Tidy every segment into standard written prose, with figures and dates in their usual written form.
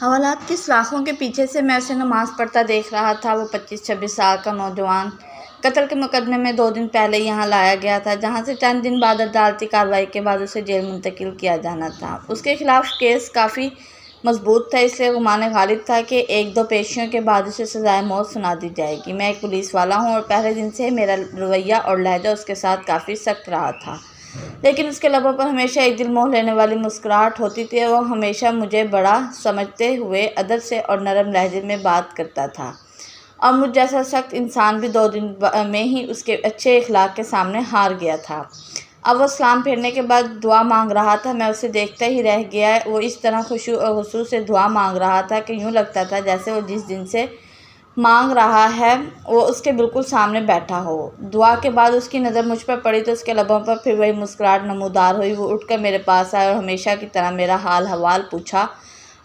حوالات کی سلاخوں کے پیچھے سے میں اسے نماز پڑھتا دیکھ رہا تھا۔ وہ 25-26 سال کا نوجوان قتل کے مقدمے میں 2 دن پہلے یہاں لایا گیا تھا، جہاں سے چند دن بعد عدالتی کارروائی کے بعد اسے جیل منتقل کیا جانا تھا۔ اس کے خلاف کیس کافی مضبوط تھا، اس لیے گمان غالب تھا کہ 1-2 پیشیوں کے بعد اسے سزائے موت سنا دی جائے گی۔ میں ایک پولیس والا ہوں اور پہلے دن سے میرا رویہ اور لہجہ اس کے ساتھ کافی سخت رہا تھا، لیکن اس کے لبوں پر ہمیشہ ایک دل موہ لینے والی مسکراہٹ ہوتی تھی۔ وہ ہمیشہ مجھے بڑا سمجھتے ہوئے ادب سے اور نرم لہجے میں بات کرتا تھا، اور مجھ جیسا سخت انسان بھی 2 دن میں ہی اس کے اچھے اخلاق کے سامنے ہار گیا تھا۔ اب وہ سلام پھیرنے کے بعد دعا مانگ رہا تھا۔ میں اسے دیکھتا ہی رہ گیا۔ وہ اس طرح خشوع و خضوع سے دعا مانگ رہا تھا کہ یوں لگتا تھا جیسے وہ جس دن سے مانگ رہا ہے وہ اس کے بالکل سامنے بیٹھا ہو۔ دعا کے بعد اس کی نظر مجھ پر پڑی تو اس کے لبوں پر پھر وہی مسکراہٹ نمودار ہوئی۔ وہ اٹھ کر میرے پاس آیا اور ہمیشہ کی طرح میرا حال حوال پوچھا۔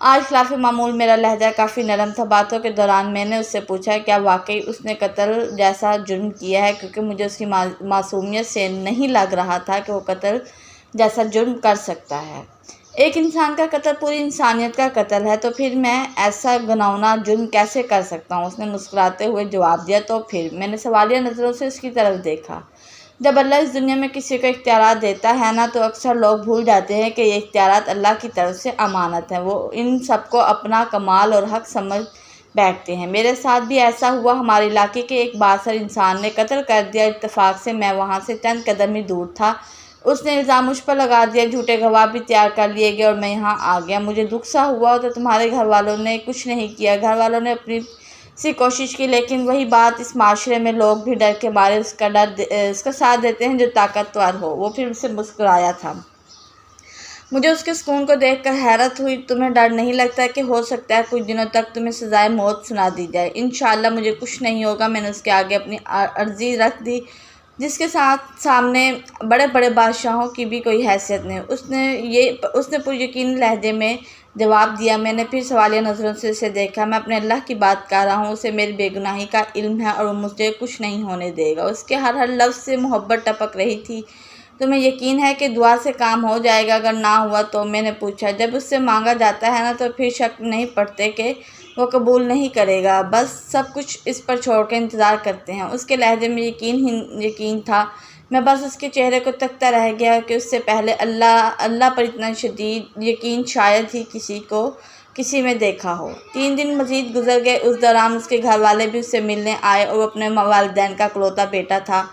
آج خلاف معمول میرا لہجہ کافی نرم تھا۔ باتوں کے دوران میں نے اس سے پوچھا کیا واقعی اس نے قتل جیسا جرم کیا ہے، کیونکہ مجھے اس کی معصومیت سے نہیں لگ رہا تھا کہ وہ قتل جیسا جرم کر سکتا ہے۔ ایک انسان کا قتل پوری انسانیت کا قتل ہے، تو پھر میں ایسا گھناؤنا جرم کیسے کر سکتا ہوں؟ اس نے مسکراتے ہوئے جواب دیا۔ تو پھر؟ میں نے سوالیہ نظروں سے اس کی طرف دیکھا۔ جب اللہ اس دنیا میں کسی کو اختیارات دیتا ہے نا، تو اکثر لوگ بھول جاتے ہیں کہ یہ اختیارات اللہ کی طرف سے امانت ہیں۔ وہ ان سب کو اپنا کمال اور حق سمجھ بیٹھتے ہیں۔ میرے ساتھ بھی ایسا ہوا۔ ہمارے علاقے کے ایک بااثر انسان نے قتل کر دیا۔ اتفاق سے میں وہاں سے چند قدم ہی دور تھا۔ اس نے الزام مجھ پر لگا دیا، جھوٹے گواہ بھی تیار کر لیے گئے اور میں یہاں آ گیا۔ مجھے دکھ سا ہوا تو تمہارے گھر والوں نے کچھ نہیں کیا۔ گھر والوں نے اپنی سی کوشش کی، لیکن وہی بات، اس معاشرے میں لوگ بھی ڈر کے مارے اس کا ساتھ دیتے ہیں جو طاقتور ہو۔ وہ پھر سے مسکرایا تھا۔ مجھے اس کے سکون کو دیکھ کر حیرت ہوئی۔ تمہیں ڈر نہیں لگتا کہ ہو سکتا ہے کچھ دنوں تک تمہیں سزائے موت سنا دی جائے؟ انشاءاللہ مجھے کچھ نہیں ہوگا۔ میں نے اس کے آگے اپنی عرضی رکھ دی، جس کے سامنے بڑے بڑے بادشاہوں کی بھی کوئی حیثیت نہیں۔ اس نے پر یقین لہجے میں جواب دیا۔ میں نے پھر سوالیہ نظروں سے اسے دیکھا۔ میں اپنے اللہ کی بات کر رہا ہوں، اسے میری بے گناہی کا علم ہے اور وہ مجھے کچھ نہیں ہونے دے گا۔ اس کے ہر لفظ سے محبت ٹپک رہی تھی۔ تمہیں یقین ہے کہ دعا سے کام ہو جائے گا؟ اگر نہ ہوا تو؟ میں نے پوچھا۔ جب اس سے مانگا جاتا ہے نا، تو پھر شک نہیں پڑتے کہ وہ قبول نہیں کرے گا۔ بس سب کچھ اس پر چھوڑ کر انتظار کرتے ہیں۔ اس کے لہجے میں یقین تھا۔ میں بس اس کے چہرے کو تکتا رہ گیا کہ اس سے پہلے اللہ پر اتنا شدید یقین شاید ہی کسی میں دیکھا ہو۔ 3 دن مزید گزر گئے۔ اس دوران اس کے گھر والے بھی اس سے ملنے آئے اور وہ اپنے والدین کا اکلوتا بیٹا تھا۔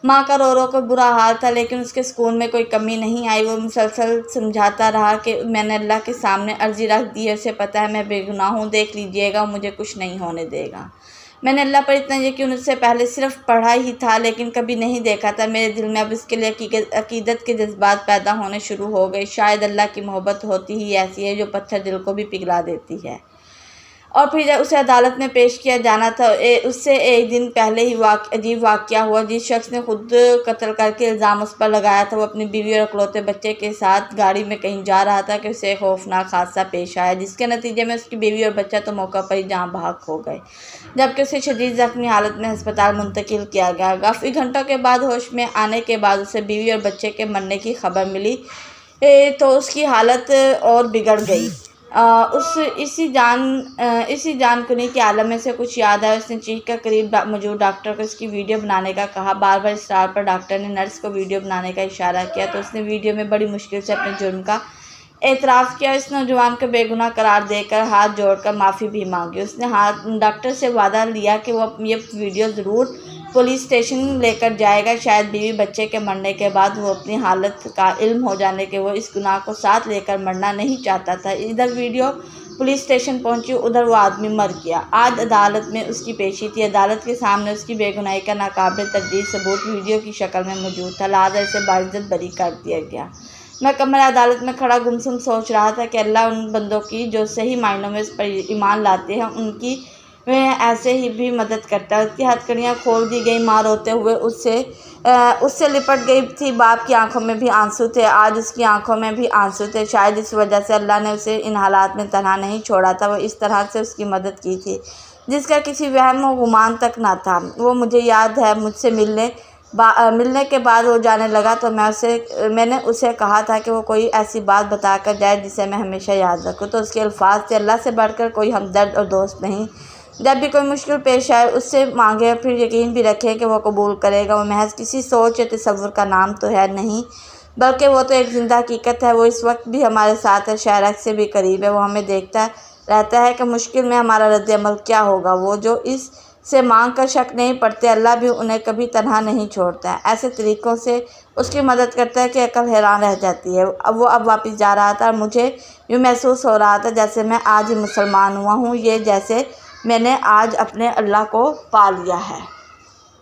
ماں کا رو کر برا حال تھا، لیکن اس کے سکون میں کوئی کمی نہیں آئی۔ وہ مسلسل سمجھاتا رہا کہ میں نے اللہ کے سامنے عرضی رکھ دی ہے، اسے پتہ ہے میں بے گناہ ہوں، دیکھ لیجئے گا، مجھے کچھ نہیں ہونے دے گا۔ میں نے اللہ پر اتنا یقین اس سے پہلے صرف پڑھا ہی تھا، لیکن کبھی نہیں دیکھا تھا۔ میرے دل میں اب اس کے لیے عقیدت کے جذبات پیدا ہونے شروع ہو گئے۔ شاید اللہ کی محبت ہوتی ہی ایسی ہے جو پتھر دل کو بھی پگھلا دیتی ہے۔ اور پھر جب اسے عدالت میں پیش کیا جانا تھا، اس سے 1 دن پہلے ہی عجیب واقعہ ہوا۔ جس شخص نے خود قتل کر کے الزام اس پر لگایا تھا، وہ اپنی بیوی اور اکلوتے بچے کے ساتھ گاڑی میں کہیں جا رہا تھا کہ اسے ایک خوفناک حادثہ پیش آیا، جس کے نتیجے میں اس کی بیوی اور بچہ تو موقع پر ہی جاں بحق ہو گئے، جبکہ اسے شدید زخمی حالت میں ہسپتال منتقل کیا گیا۔ کافی گھنٹوں کے بعد ہوش میں آنے کے بعد اسے بیوی اور بچے کے مرنے کی خبر ملی تو اس کی حالت اور بگڑ گئی۔ اسی جان کنی کے عالم میں سے کچھ یاد آیا۔ اس نے چیخ کر قریب موجود ڈاکٹر کو اس کی ویڈیو بنانے کا کہا۔ بار بار اصرار پر ڈاکٹر نے نرس کو ویڈیو بنانے کا اشارہ کیا تو اس نے ویڈیو میں بڑی مشکل سے اپنے جرم کا اعتراف کیا۔ اس نوجوان کو بے گناہ قرار دے کر ہاتھ جوڑ کر معافی بھی مانگی۔ اس نے ڈاکٹر سے وعدہ لیا کہ وہ یہ ویڈیو ضرور پولیس اسٹیشن لے کر جائے گا۔ شاید بیوی بچے کے مرنے کے بعد وہ اپنی حالت کا علم ہو جانے کہ وہ اس گناہ کو ساتھ لے کر مرنا نہیں چاہتا تھا۔ ادھر ویڈیو پولیس اسٹیشن پہنچی، ادھر وہ آدمی مر گیا۔ آج عدالت میں اس کی پیشی تھی۔ عدالت کے سامنے اس کی بے گناہی کا ناقابل تردید ثبوت ویڈیو کی شکل میں موجود تھا، لہٰذا اسے باعزت بری کر دیا گیا۔ میں کمرہ عدالت میں کھڑا گمسم سوچ رہا تھا کہ اللہ ان بندوں کی جو صحیح معنوں میں اس پر ایمان لاتے ہیں، ان کی ایسے ہی بھی مدد کرتا ہے۔ اس کی ہتھکڑیاں کھول دی گئیں۔ ماں روتے ہوئے اس سے لپٹ گئی تھی۔ باپ کی آنکھوں میں بھی آنسو تھے، آج اس کی آنکھوں میں بھی آنسو تھے۔ شاید اس وجہ سے اللہ نے اسے ان حالات میں تنہا نہیں چھوڑا تھا، وہ اس طرح سے اس کی مدد کی تھی جس کا کسی وہم و گمان تک نہ تھا۔ وہ مجھے یاد ہے مجھ سے ملنے ملنے کے بعد وہ جانے لگا تو میں نے اسے کہا تھا کہ وہ کوئی ایسی بات بتا کر جائے جسے میں ہمیشہ یاد رکھوں، تو اس کے الفاظ تھے: اللہ سے بڑھ کر کوئی ہمدرد اور دوست نہیں، جب بھی کوئی مشکل پیش آئے اس سے مانگے، پھر یقین بھی رکھیں کہ وہ قبول کرے گا۔ وہ محض کسی سوچ یا تصور کا نام تو ہے نہیں، بلکہ وہ تو ایک زندہ حقیقت ہے۔ وہ اس وقت بھی ہمارے ساتھ ہے، شاید حد سے بھی قریب ہے۔ وہ ہمیں دیکھتا رہتا ہے کہ مشکل میں ہمارا رد عمل کیا ہوگا۔ وہ جو اس سے مانگ کر شک نہیں پڑتے، اللہ بھی انہیں کبھی تنہا نہیں چھوڑتا ہے، ایسے طریقوں سے اس کی مدد کرتا ہے کہ عقل حیران رہ جاتی ہے۔ وہ اب واپس جا رہا تھا اور مجھے یوں محسوس ہو رہا تھا جیسے میں آج ہی مسلمان ہوا ہوں، یہ جیسے میں نے آج اپنے اللہ کو پا لیا ہے۔